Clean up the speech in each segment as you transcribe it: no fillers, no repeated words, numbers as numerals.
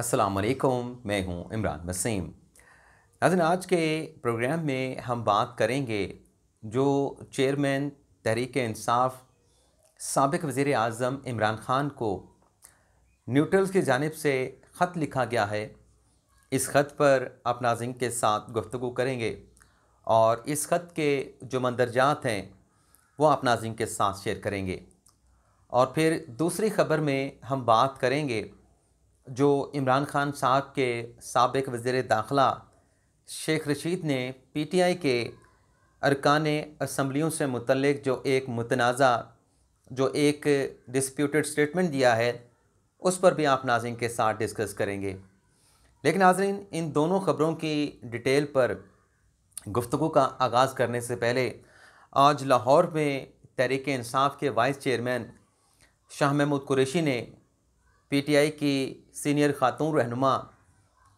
अस्सलाम वालेकुम, मैं हूं इमरान वसीम। नाज़रीन, आज के प्रोग्राम में हम बात करेंगे जो चेयरमैन तहरीक इंसाफ साबिक़ वज़ीर आज़म इमरान ख़ान को न्यूट्रल्स की जानिब से ख़त लिखा गया है। इस ख़त पर आप नाज़रीन के साथ गुफ्तगू करेंगे और इस ख़त के जो मंदरजात हैं वो आप नाज़रीन के साथ शेयर करेंगे। और फिर दूसरी ख़बर में हम बात करेंगे जो इमरान ख़ान साहब के साबिक़ वज़ीर दाखिला शेख रशीद ने पीटीआई के अरकान असम्बलियों से मुतल्लिक़ जो एक मुतनाज़ा जो एक डिस्प्यूटेड स्टेटमेंट दिया है उस पर भी आप नाज़रीन के साथ डिस्कस करेंगे। लेकिन नाज़रीन, इन दोनों ख़बरों की डिटेल पर गुफ्तगू का आगाज़ करने से पहले आज लाहौर में तहरीक इंसाफ के वाइस चेयरमैन शाह महमूद कुरैशी ने पीटीआई की सीनियर खातून रहनुमा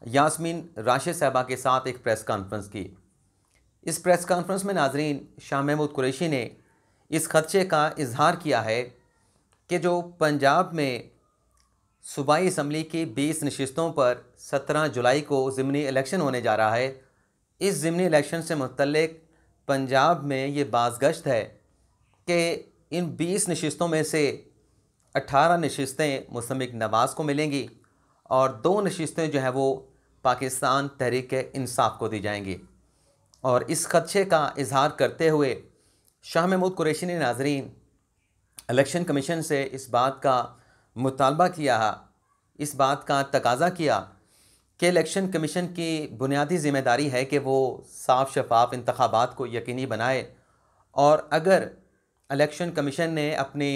यास्मीन राशिद साहबा के साथ एक प्रेस कॉन्फ्रेंस की। इस प्रेस कॉन्फ्रेंस में नाज़रीन, शाह महमूद कुरैशी ने इस खदशे का इजहार किया है कि जो पंजाब में सूबाई असम्बली की 20 नशिस्तों पर 17 जुलाई को ज़िमनी इलेक्शन होने जा रहा है, इस ज़िमनी इलेक्शन से मुतल्लिक़ पंजाब में ये बाज़गश्त है कि इन 20 नशिस्तों में से 18 नशिस्तें मुस्तमिक नवाज़ को मिलेंगी और 2 नशिस्तें जो हैं वो पाकिस्तान तहरीक इंसाफ को दी जाएंगी। और इस खदशे का इजहार करते हुए शाह महमूद कुरैशी ने नाज़रीन इलेक्शन कमीशन से इस बात का मुतालबा किया, इस बात का तकाज़ा किया कि इलेक्शन कमीशन की बुनियादी ज़िम्मेदारी है कि वो साफ़ शफाफ इंतखाबात को यकीनी बनाए और अगर इलेक्शन कमीशन ने अपनी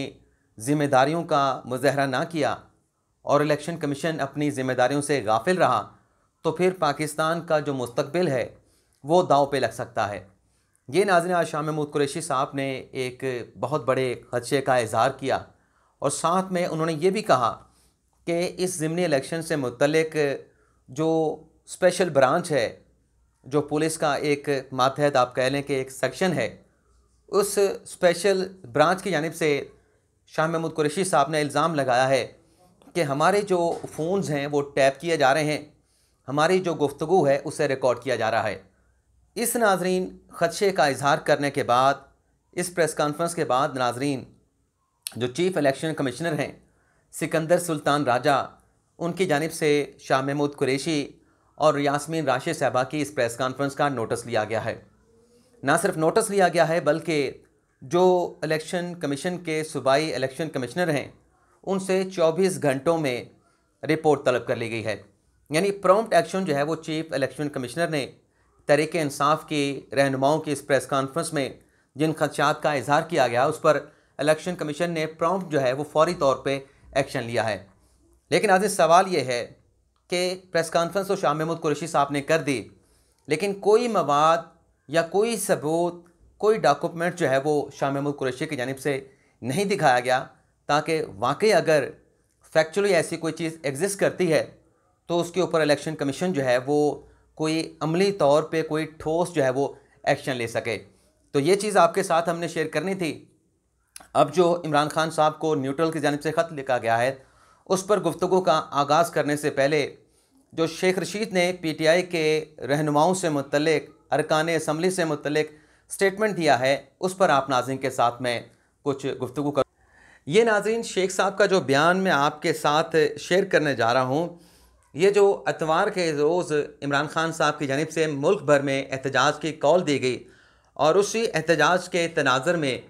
ज़िम्मेदारियों का मुज़ाहरा ना किया और इलेक्शन कमीशन अपनी ज़िम्मेदारियों से गाफिल रहा तो फिर पाकिस्तान का जो मुस्तकबिल है वो दाव पे लग सकता है। ये नाज़रीन, आज शाह महमूद कुरैशी साहब ने एक बहुत बड़े खदशे का इजहार किया और साथ में उन्होंने ये भी कहा कि इस ज़िमनी इलेक्शन से मुतल्लिक़ जो स्पेशल ब्रांच है, जो पुलिस का एक मातहत आप कह लें कि एक सेक्शन है, उस स्पेशल ब्रांच की जानिब से शाह महमूद कुरैशी साहब ने इल्ज़ाम लगाया है कि हमारे जो फ़ोन्स हैं वो टैप किए जा रहे हैं, हमारी जो गुफ्तगू है उसे रिकॉर्ड किया जा रहा है। इस नाज़रीन खदशे का इजहार करने के बाद, इस प्रेस कॉन्फ्रेंस के बाद नाज़रीन, जो चीफ़ इलेक्शन कमिश्नर हैं सिकंदर सुल्तान राजा, उनकी जानिब से शाह महमूद कुरैशी और यास्मीन राशिद साहबा की इस प्रेस कॉन्फ्रेंस का नोटिस लिया गया है। ना सिर्फ नोटिस लिया गया है बल्कि जो इलेक्शन कमीशन के सूबाई इलेक्शन कमिश्नर हैं उनसे 24 घंटों में रिपोर्ट तलब कर ली गई है। यानी प्रॉम्प्ट एक्शन जो है वो चीफ़ इलेक्शन कमिश्नर ने तहरीक इंसाफ की रहनुमाओं की इस प्रेस कॉन्फ्रेंस में जिन खदशात का इजहार किया गया उस पर इलेक्शन कमीशन ने प्रॉम्प्ट जो है वो फौरी तौर पे एक्शन लिया है। लेकिन आज सवाल ये है कि प्रेस कॉन्फ्रेंस तो शाह महमूद कुरैशी साहब ने कर दी, लेकिन कोई मवाद या कोई सबूत, कोई डॉक्यूमेंट जो है वो शाह महमूद कुरैशी की जानिब से नहीं दिखाया गया ताकि वाकई अगर फैक्चुअली ऐसी कोई चीज़ एग्जिस्ट करती है तो उसके ऊपर इलेक्शन कमीशन जो है वो कोई अमली तौर पे कोई ठोस जो है वो एक्शन ले सके। तो ये चीज़ आपके साथ हमने शेयर करनी थी। अब जो इमरान ख़ान साहब को न्यूट्रल की जानिब से ख़त लिखा गया है उस पर गुफ्तगू का आगाज़ करने से पहले जो शेख रशीद ने पीटीआई के रहनुमाओं से मुतल्लिक़, अरकान असम्बली से मुतल्लिक़ स्टेटमेंट दिया है उस पर आप नाज़रीन के साथ में कुछ गुफ्तगू कर। ये नाज़रीन, शेख साहब का जो बयान मैं आपके साथ शेयर करने जा रहा हूँ, ये जो एतवार के रोज़ इमरान ख़ान साहब की जानिब से मुल्क भर में एहतजाज की कॉल दी गई और उसी एहतजाज के तनाज़र में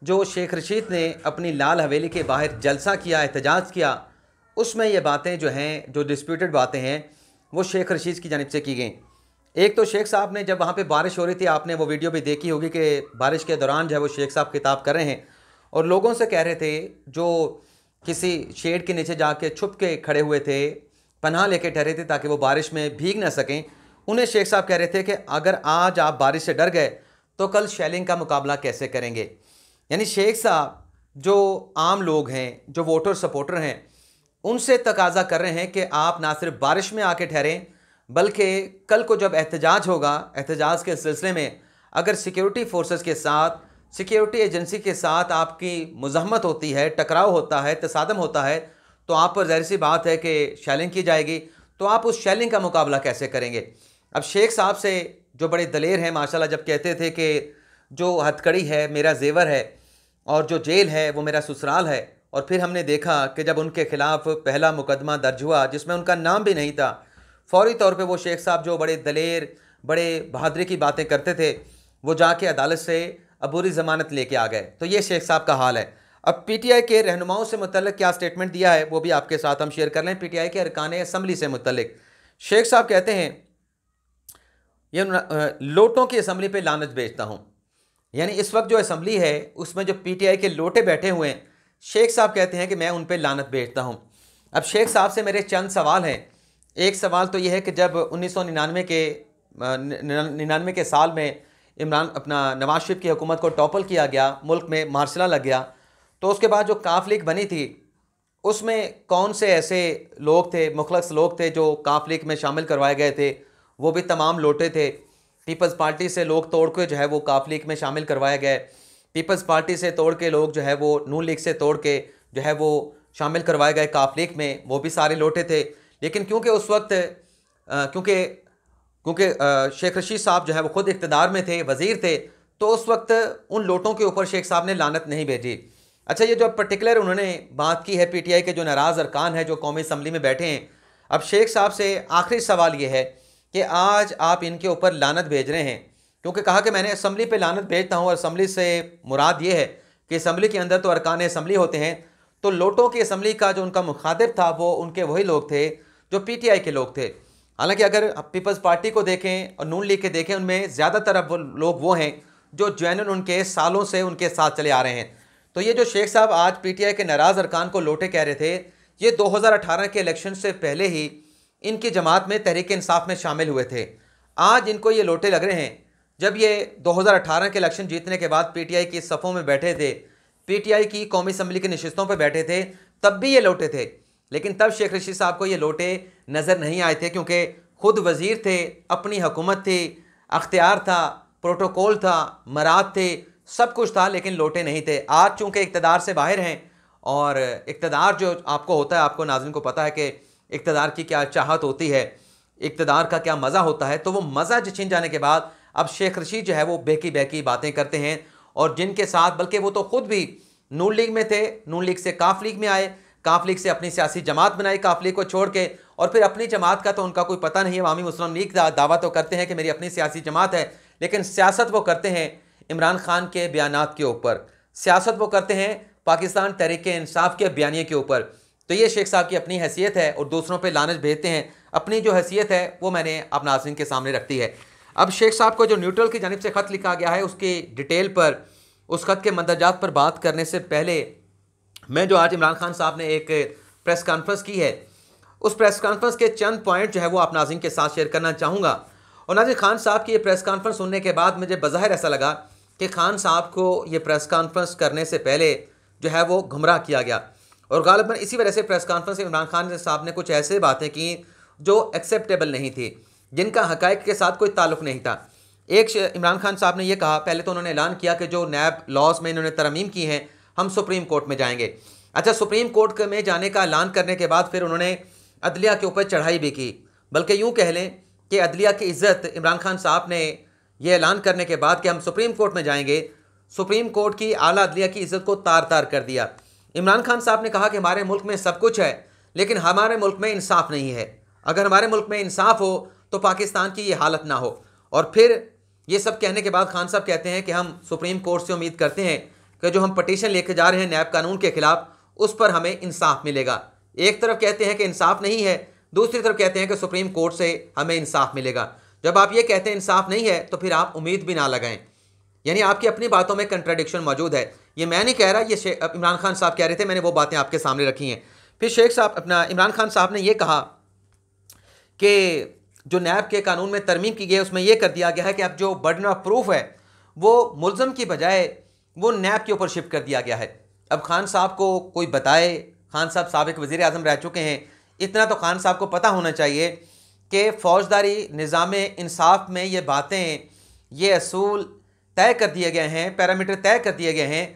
जो शेख रशीद ने अपनी लाल हवेली के बाहर जलसा किया, एहतजाज किया, उसमें ये बातें जो हैं, जो डिस्प्यूटेड बातें हैं, वो शेख रशीद की जानिब से की गई। एक तो शेख साहब ने जब वहाँ पे बारिश हो रही थी, आपने वो वीडियो भी देखी होगी कि बारिश के दौरान जो है वो शेख साहब खिताब कर रहे हैं और लोगों से कह रहे थे जो किसी शेड के नीचे जाके छुप के खड़े हुए थे, पनाह लेके ठहरे थे ताकि वो बारिश में भीग ना सकें, उन्हें शेख साहब कह रहे थे कि अगर आज आप बारिश से डर गए तो कल शेलिंग का मुकाबला कैसे करेंगे। यानी शेख साहब जो आम लोग हैं, जो वोटर सपोर्टर हैं, उनसे तकाजा कर रहे हैं कि आप ना सिर्फ बारिश में आके ठहरें बल्कि कल को जब एहतजाज होगा, एहतजाज के सिलसिले में अगर सिक्योरिटी फोर्सेस के साथ, सिक्योरिटी एजेंसी के साथ आपकी मुज़ाहमत होती है, टकराव होता है, तसादम होता है, तो आप पर ज़ाहिर सी बात है कि शेलिंग की जाएगी। तो आप उस शेलिंग का मुकाबला कैसे करेंगे। अब शेख साहब से जो बड़े दलेर हैं माशाल्लाह, जब कहते थे कि जो हथकड़ी है मेरा जेवर है और जो जेल है वो मेरा ससुराल है, और फिर हमने देखा कि जब उनके खिलाफ पहला मुकदमा दर्ज हुआ जिसमें उनका नाम भी नहीं था, फौरी तौर पे वो शेख साहब जो बड़े दलेर बड़े बहादुरी की बातें करते थे वो जाके अदालत से अबूरी ज़मानत लेके आ गए। तो ये शेख साहब का हाल है। अब पीटीआई के रहनुमाओं से मुतल्लिक क्या स्टेटमेंट दिया है वो भी आपके साथ हम शेयर कर लें। पीटीआई के अरकान असम्बली से मुतल्लिक शेख साहब कहते हैं, ये लोटों की असम्बली पे लानत भेजता हूँ। यानी इस वक्त जो असम्बली है उसमें जो पीटीआई के लोटे बैठे हुए हैं, शेख साहब कहते हैं कि मैं उन पे लानत भेजता हूँ। अब शेख साहब से मेरे चंद सवाल हैं। एक सवाल तो यह है कि जब 1999 के साल में नवाज शरीफ की हुकूमत को टॉपल किया गया, मुल्क में मार्शला लग गया, तो उसके बाद जो काफ लीग बनी थी उसमें कौन से ऐसे लोग थे, मुखलस लोग थे जो काफ लीग में शामिल करवाए गए थे? वो भी तमाम लोटे थे। पीपल्स पार्टी से लोग तोड़ के जो है वो काफ लीग में शामिल करवाए गए। पीपल्स पार्टी से तोड़ के लोग जो है वो नून लीग से तोड़ के जो है वो शामिल करवाए गए काफ लीग में, वो भी सारे लोटे थे। लेकिन क्योंकि उस वक्त क्योंकि शेख रशीद साहब जो है वो खुद इक़्तिदार में थे, वज़ीर थे, तो उस वक्त उन लोटों के ऊपर शेख साहब ने लानत नहीं भेजी। अच्छा, ये जो पर्टिकुलर उन्होंने बात की है पीटीआई के जो नाराज़ अरकान है जो कौमी असम्बली में बैठे हैं, अब शेख साहब से आखिरी सवाल ये है कि आज आप इनके ऊपर लानत भेज रहे हैं, क्योंकि कहा कि मैंने असम्बली पे लानत भेजता हूँ, और असम्बली से मुराद ये है कि असम्बली के अंदर तो अरकान असम्बली होते हैं, तो लोटों की असम्बली का जो उनका मुखातिब था वो उनके वही लोग थे जो पीटीआई के लोग थे। हालांकि अगर पीपल्स पार्टी को देखें और नून लीग के देखें, उनमें ज़्यादातर अब वो लोग वो हैं जो जेन्युइन उनके सालों से उनके साथ चले आ रहे हैं। तो ये जो शेख साहब आज पीटीआई के नाराज़ अरकान को लोटे कह रहे थे, ये 2018 के इलेक्शन से पहले ही इनकी जमात में तहरीक इंसाफ में शामिल हुए थे। आज इनको ये लोटे लग रहे हैं। जब ये 2018 के इलेक्शन जीतने के बाद पीटीआई की सफ़ों में बैठे थे, पीटीआई की कौमी असम्बली की नशिस्तों पर बैठे थे, तब भी ये लोटे थे। लेकिन तब शेख रशीद साहब को ये लोटे नज़र नहीं आए थे, क्योंकि खुद वज़ीर थे, अपनी हुकूमत थी, अख्तियार था, प्रोटोकॉल था, मराद थे, सब कुछ था, लेकिन लोटे नहीं थे। आज चूँकि इक़्तिदार से बाहर हैं, और इक़्तिदार जो आपको होता है, आपको नाज़रीन को पता है कि इक़्तिदार की क्या चाहत होती है, इक़्तिदार का क्या मज़ा होता है, तो वो मज़ा छिन जाने के बाद अब शेख रशीद जो है वो बहकी बहकी बातें करते हैं, और जिनके साथ बल्कि वो तो ख़ुद भी नून लीग में थे, नून लीग से काफ लीग में आए, काफ लीग से अपनी सियासी जमात बनाई काफ लीग को छोड़ के, और फिर अपनी जमात का तो उनका कोई पता नहीं है। अवामी मुस्लिम लीग दावा तो करते हैं कि मेरी अपनी सियासी जमात है, लेकिन सियासत वो करते हैं इमरान खान के बयानात के ऊपर, सियासत वो करते हैं पाकिस्तान तहरीक इंसाफ के बयानिए के ऊपर। तो ये शेख साहब की अपनी हैसियत है और दूसरों पे लानत भेजते हैं। अपनी जो हैसियत है वो मैंने अब नाज़रीन के सामने रखती है। अब शेख साहब को जो न्यूट्रल की जानिब से ख़त लिखा गया है उसकी डिटेल पर, उस ख़त के मंदरजात पर बात करने से पहले मैं जो आज इमरान खान साहब ने एक प्रेस कॉन्फ्रेंस की है, उस प्रेस कॉन्फ्रेंस के चंद पॉइंट जो है वो आप नाज़रीन के साथ शेयर करना चाहूँगा। और नाज़रीन, खान साहब की ये प्रेस कॉन्फ्रेंस सुनने के बाद मुझे बज़ाहिर ऐसा लगा कि खान साहब को ये प्रेस कॉन्फ्रेंस करने से पहले जो है वो गुमराह किया गया, और गालिबन इसी वजह से प्रेस कॉन्फ्रेंस में इमरान खान साहब ने कुछ ऐसे बातें की जो एक्सेप्टेबल नहीं थी, जिनका हक़ाइक़ के साथ कोई ताल्लुक़ नहीं था। एक इमरान खान साहब ने यह कहा, पहले तो उन्होंने ऐलान किया कि जो नैब लॉज में इन्होंने तरमीम की हैं हम सुप्रीम कोर्ट में जाएंगे। अच्छा, सुप्रीम कोर्ट में जाने का ऐलान करने के बाद फिर उन्होंने अदलिया के ऊपर चढ़ाई भी की, बल्कि यूँ कह लें कि अदलिया की इज़्ज़त इमरान खान साहब ने यह ऐलान करने के बाद कि हम सुप्रीम कोर्ट में जाएंगे, सुप्रीम कोर्ट की आला अदलिया की इज़्ज़त को तार तार कर दिया। इमरान खान साहब ने कहा कि हमारे मुल्क में सब कुछ है, लेकिन हमारे मुल्क में इंसाफ नहीं है। अगर हमारे मुल्क में इंसाफ हो तो पाकिस्तान की ये हालत ना हो। और फिर ये सब कहने के बाद खान साहब कहते हैं कि हम सुप्रीम कोर्ट से उम्मीद करते हैं कि जो हम पटिशन लेके जा रहे हैं नैब कानून के ख़िलाफ़, उस पर हमें इंसाफ मिलेगा। एक तरफ कहते हैं कि इंसाफ नहीं है, दूसरी तरफ कहते हैं कि सुप्रीम कोर्ट से हमें इंसाफ मिलेगा। जब आप ये कहते हैं इंसाफ नहीं है, तो फिर आप उम्मीद भी ना लगाएं। यानी आपकी अपनी बातों में कंट्राडिक्शन मौजूद है। ये मैं नहीं कह रहा, ये इमरान खान साहब कह रहे थे, मैंने वो बातें आपके सामने रखी हैं। फिर शेख साहब इमरान खान साहब ने यह कहा कि जो नैब के कानून में तरमीम की गई है उसमें यह कर दिया गया है कि अब जो बर्डन ऑफ प्रूफ है वो मुल्ज़म की बजाय वो नैब के ऊपर शिफ्ट कर दिया गया है। अब खान साहब को कोई बताए, खान साहब साबिक़ वज़ीर आज़म रह चुके हैं, इतना तो खान साहब को पता होना चाहिए कि फ़ौजदारी निज़ाम इंसाफ में ये बातें, ये असूल तय कर दिए गए हैं, पैरामीटर तय कर दिए गए हैं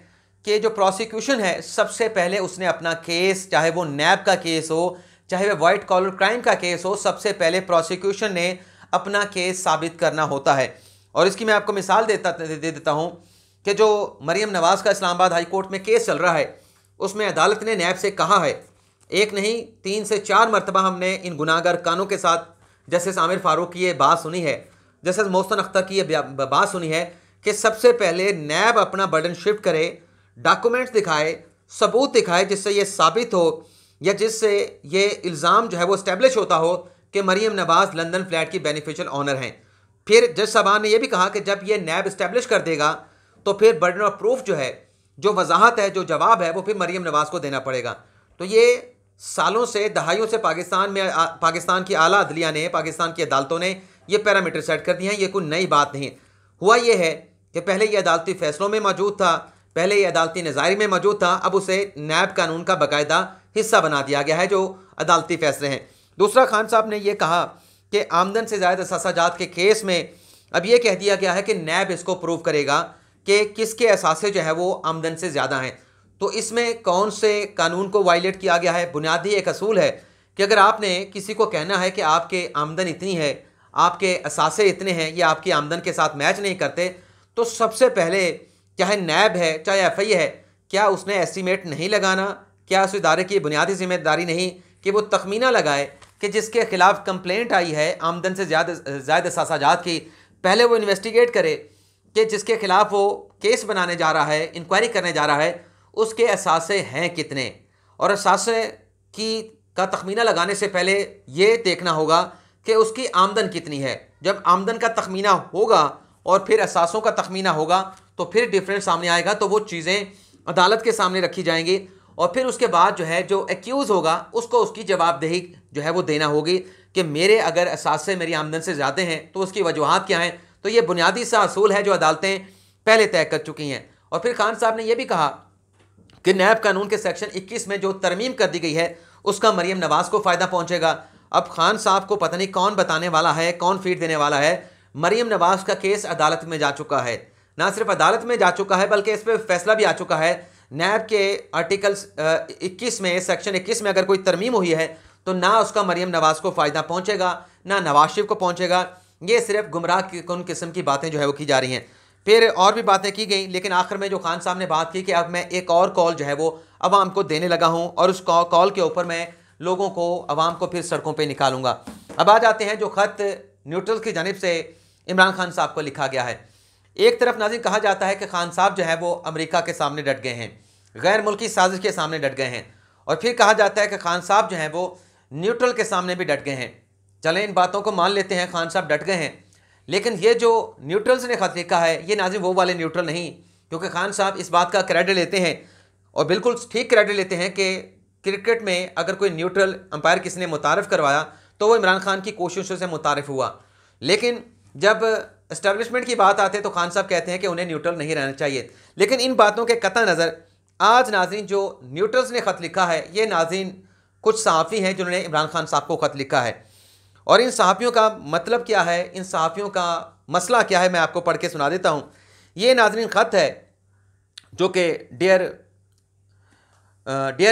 कि जो प्रोसिक्यूशन है सबसे पहले उसने अपना केस, चाहे वो नैब का केस हो, चाहे वह वाइट कॉलर क्राइम का केस हो, सबसे पहले प्रोसिक्यूशन ने अपना केस साबित करना होता है। और इसकी मैं आपको मिसाल दे देता हूँ कि जो मरीम नवाज़ का इस्लामाबाद हाई कोर्ट में केस चल रहा है, उसमें अदालत ने नैब से कहा है, एक नहीं 3 से 4 मरतबा हमने इन गुनाहगार कानों के साथ जस्टिस आमिर फारूक की ये बात सुनी है, जस्टिस मोहसिन अख्तर की ये बात सुनी है कि सबसे पहले नैब अपना बर्डन शिफ्ट करे, डॉक्यूमेंट्स दिखाए, सबूत दिखाए जिससे ये साबित हो या जिससे ये इल्ज़ाम जो है वो इस्टेब्लिश होता हो कि मरीम नवाज़ लंदन फ्लैट की बेनिफिशियल ऑनर हैं। फिर जज साहबान ने यह भी कहा कि जब ये नैब इस्टेब्लिश कर देगा तो फिर बर्डन ऑफ प्रूफ जो है, जो वजाहत है, जो जवाब है, वो फिर मरीम नवाज़ को देना पड़ेगा। तो ये सालों से, दहाइयों से पाकिस्तान की आला अदलिया ने, पाकिस्तान की अदालतों ने ये पैरामीटर सेट कर दिए हैं। ये कोई नई बात नहीं। हुआ ये है कि पहले ये अदालती फैसलों में मौजूद था, पहले ये अदालती नज़ारी में मौजूद था, अब उसे नैब कानून का बाकायदा हिस्सा बना दिया गया है जो अदालती फैसले हैं। दूसरा, खान साहब ने यह कहा कि आमदन से ज़ायद असासाजात के केस में अब यह कह दिया गया है कि नैब इसको प्रूव करेगा कि किसके असासे जो है वो आमदन से ज़्यादा हैं। तो इसमें कौन से कानून को वायलेट किया गया है? बुनियादी एक असूल है कि अगर आपने किसी को कहना है कि आपके आमदन इतनी है, आपके असासे इतने हैं, ये आपकी आमदन के साथ मैच नहीं करते, तो सबसे पहले चाहे नैब है चाहे एफआई है, क्या उसने एस्टीमेट नहीं लगाना? क्या उस इदारे की बुनियादी जिम्मेदारी नहीं कि वो तखमीना लगाए कि जिसके खिलाफ कंप्लेंट आई है आमदन से ज़्यादा असासाजात की, पहले वो इन्वेस्टिगेट करे कि जिसके खिलाफ वो केस बनाने जा रहा है, इंक्वायरी करने जा रहा है, उसके असासे हैं कितने। और असासे का तखमीना लगाने से पहले ये देखना होगा कि उसकी आमदन कितनी है। जब आमदन का तखमीना होगा और फिर असासों का तखमीना होगा तो फिर डिफरेंस सामने आएगा, तो वो चीज़ें अदालत के सामने रखी जाएंगी और फिर उसके बाद जो है जो एक्यूज़ होगा उसको उसकी जवाबदेही जो है वो देना होगी कि मेरे अगर असासे मेरी आमदन से ज़्यादा हैं तो उसकी वजूहात क्या हैं। तो ये बुनियादी सा असूल है जो अदालतें पहले तय कर चुकी हैं। और फिर खान साहब ने यह भी कहा कि नैब कानून के सेक्शन 21 में जो तरमीम कर दी गई है उसका मरीम नवाज़ को फ़ायदा पहुंचेगा। अब खान साहब को पता नहीं कौन बताने वाला है, कौन फीड देने वाला है। मरीम नवाज़ का केस अदालत में जा चुका है, ना सिर्फ अदालत में जा चुका है बल्कि इस पर फैसला भी आ चुका है। नैब के आर्टिकल 21 में, सेक्शन 21 में अगर कोई तरमीम हुई है तो ना उसका मरीम नवाज़ को फ़ायदा पहुँचेगा ना नवाज शरीफ को पहुँचेगा। ये सिर्फ गुमराह कौन किस्म की बातें जो है वो की जा रही हैं। फिर और भी बातें की गई, लेकिन आखिर में जो खान साहब ने बात की कि अब मैं एक और कॉल जो है वो अवाम को देने लगा हूँ और उस कॉल के ऊपर मैं लोगों को, अवाम को फिर सड़कों पे निकालूंगा। अब आ जाते हैं जो ख़त न्यूट्रल की जानिब से इमरान खान साहब को लिखा गया है। एक तरफ नाज़रीन कहा जाता है कि खान साहब जो है वो अमेरिका के सामने डट गए हैं, गैर मुल्की साजिश के सामने डट गए हैं, और फिर कहा जाता है कि खान साहब जो हैं वो न्यूट्रल के सामने भी डट गए हैं। चलें इन बातों को मान लेते हैं, खान साहब डट गए हैं, लेकिन ये जो न्यूट्रल्स ने खत लिखा है ये नाज़रीन वो वाले न्यूट्रल नहीं, क्योंकि खान साहब इस बात का क्रेडिट लेते हैं और बिल्कुल ठीक क्रेडिट लेते हैं कि क्रिकेट में अगर कोई न्यूट्रल अंपायर किसी ने मुतारफ़ करवाया तो वो इमरान खान की कोशिशों से मुतारफ़ हुआ। लेकिन जब इस्टेब्लिशमेंट की बात आती है तो खान साहब कहते हैं कि उन्हें न्यूट्रल नहीं रहना चाहिए। लेकिन इन बातों के कतई नज़र आज नाज़रीन जो न्यूट्रल्स ने ख़त लिखा है, ये नाज़रीन कुछ सहाफ़ी हैं जिन्होंने इमरान खान साहब को ख़त लिखा है। और इन सहाफ़ियों का मतलब क्या है, इन सहाफ़ियों का मसला क्या है, मैं आपको पढ़ के सुना देता हूँ। ये नाज़रीन ख़त है जो कि dear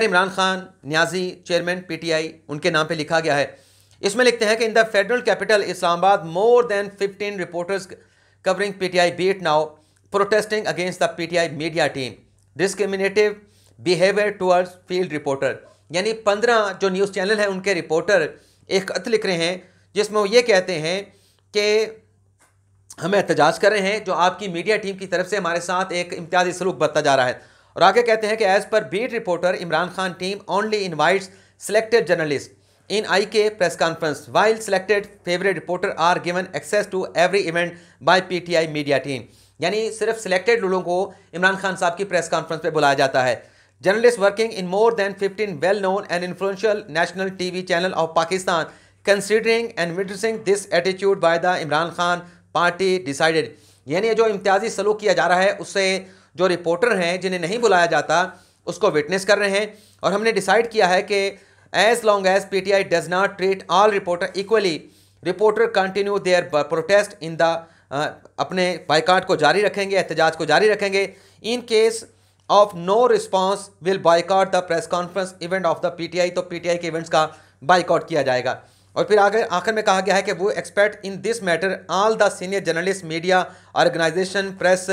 Imran Khan Niazi chairman PTI उनके नाम पे लिखा गया है। इसमें लिखते हैं कि in the federal capital Islamabad more than 15 reporters covering PTI beat now protesting against the PTI media team discriminative behaviour towards field reporter. यानी 15 जो न्यूज़ चैनल हैं उनके रिपोर्टर एक खत लिख रहे हैं जिसमें वो ये कहते हैं कि हम एहतजाज कर रहे हैं जो आपकी मीडिया टीम की तरफ से हमारे साथ एक इम्तियाजी सलूक बरता जा रहा है। और आगे कहते हैं कि as per beat reporter Imran Khan team only invites selected journalist in IK press conference while selected favourite reporter are given access to every event by PTI media team. यानी सिर्फ सिलेक्टेड लोगों को इमरान खान साहब की प्रेस कॉन्फ्रेंस पे बुलाया जाता है। Journalist working in more than 15 well known and influential national TV channel of Pakistan considering and witnessing this attitude by the Imran Khan party decided. यानी जो इम्तियाजी सलूक किया जा रहा है उससे जो रिपोर्टर हैं जिन्हें नहीं बुलाया जाता उसको विटनेस कर रहे हैं, और हमने डिसाइड किया है कि as long as PTI does not treat all reporter equally reporter continue their protest in the अपने बाइकाट को जारी रखेंगे, एहतजाज को जारी रखेंगे। In case of no response will boycott the press conference event of the PTI। तो PTI के इवेंट्स का बाइकआउट किया जाएगा। और फिर आखिर में कहा गया है कि वो expect in this matter all the senior journalist, media organization, press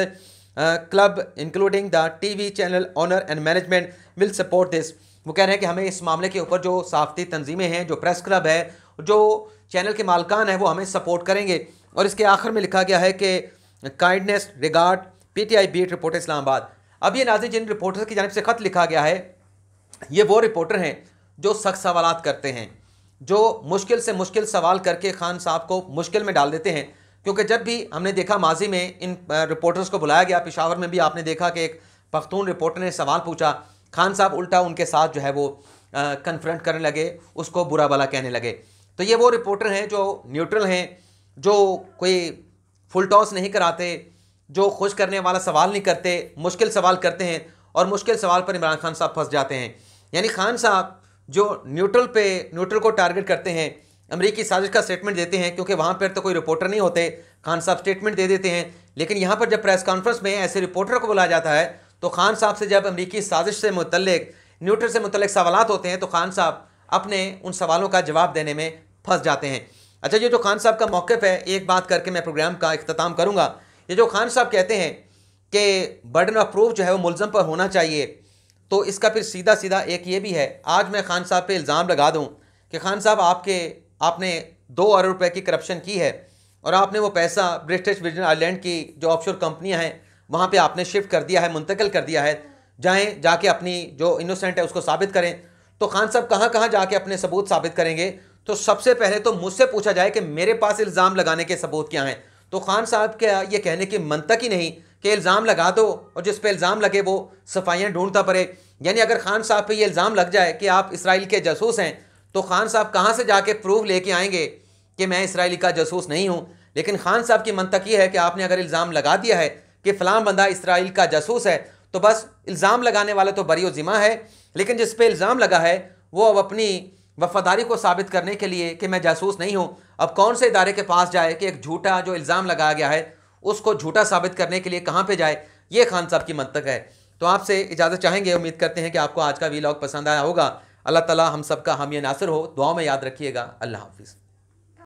club including the TV channel owner and management will support this. वो कह रहे हैं कि हमें इस मामले के ऊपर जो सहाफ़ती तंजीमें हैं, जो प्रेस क्लब है, जो चैनल के मालकान है, वो हमें सपोर्ट करेंगे। और इसके आखिर में लिखा गया है कि kindness regard PTI beat reporter Islamabad. अब ये नाज़रीन जिन रिपोर्टर की जानिब से ख़त लिखा गया है, ये वो रिपोर्टर हैं जो सख्त सवालात करते हैं, जो मुश्किल से मुश्किल सवाल करके खान साहब को मुश्किल में डाल देते हैं। क्योंकि जब भी हमने देखा माजी में इन रिपोर्टर्स को बुलाया गया, पेशावर में भी आपने देखा कि एक पख्तून रिपोर्टर ने सवाल पूछा, खान साहब उल्टा उनके साथ जो है वो कन्फ्रंट करने लगे, उसको बुरा भला कहने लगे। तो ये वो रिपोर्टर हैं जो न्यूट्रल हैं, जो कोई फुल टॉस नहीं कराते, जो खुश करने वाला सवाल नहीं करते, मुश्किल सवाल करते हैं और मुश्किल सवाल पर इमरान खान साहब फंस जाते हैं। यानी खान साहब जो न्यूट्रल को टारगेट करते हैं, अमरीकी साजिश का स्टेटमेंट देते हैं, क्योंकि वहाँ पर तो कोई रिपोर्टर नहीं होते, खान साहब स्टेटमेंट दे देते हैं। लेकिन यहाँ पर जब प्रेस कॉन्फ्रेंस में ऐसे रिपोर्टर को बुलाया जाता है, तो खान साहब से जब अमरीकी साजिश से मुतल्लिक, न्यूट्रल से मुतल्लिक सवालात होते हैं, तो खान साहब अपने उन सवालों का जवाब देने में फंस जाते हैं। अच्छा, ये जो खान साहब का मौक़िफ़ है, एक बात करके मैं प्रोग्राम का इख्तिताम करूँगा। ये जो खान साहब कहते हैं कि बर्डन ऑफ प्रूफ जो है वो मुल्ज़म पर होना चाहिए, तो इसका फिर सीधा सीधा एक ये भी है। आज मैं खान साहब पे इल्ज़ाम लगा दूँ कि खान साहब आपने 2 अरब रुपए की करप्शन की है और आपने वो पैसा ब्रिटिश वर्जिन आइलैंड की जो ऑफशोर कंपनियां हैं वहाँ पे आपने शिफ्ट कर दिया है, मुंतकिल कर दिया है। जाके अपनी जो इनोसेंट है उसको साबित करें। तो खान साहब कहाँ कहाँ जाके अपने सबूत साबित करेंगे? तो सबसे पहले तो मुझसे पूछा जाए कि मेरे पास इल्ज़ाम लगाने के सबूत क्या हैं। तो खान साहब के ये कहने की मंतक ही नहीं कि इल्ज़ाम लगा दो और जिस पे इल्ज़ाम लगे वो सफाइयाँ ढूंढता पड़े। यानी अगर खान साहब पे ये इल्ज़ाम लग जाए कि आप इसराइल के जासूस हैं, तो खान साहब कहाँ से जाके प्रूफ लेके आएंगे कि मैं इसराइली का जासूस नहीं हूँ? लेकिन खान साहब की मंतक ये है कि आपने अगर इल्ज़ाम लगा दिया है कि फ़लाँ बंदा इसराइल का जासूस है, तो बस इल्ज़ाम लगाने वाला तो बरी ज़िम्मा है, लेकिन जिस पे इल्ज़ाम लगा है वो अब अपनी वफादारी को साबित करने के लिए कि मैं जासूस नहीं हूँ, अब कौन से इदारे के पास जाए कि एक झूठा जो इल्ज़ाम लगाया गया है उसको झूठा साबित करने के लिए कहाँ पे जाए? ये खान साहब की मंतक है। तो आपसे इजाज़त चाहेंगे, उम्मीद करते हैं कि आपको आज का वीलॉग पसंद आया होगा। अल्लाह ताला हम सब का हामी नासिर हो। दुआ में याद रखिएगा। अल्लाह हाफिज़।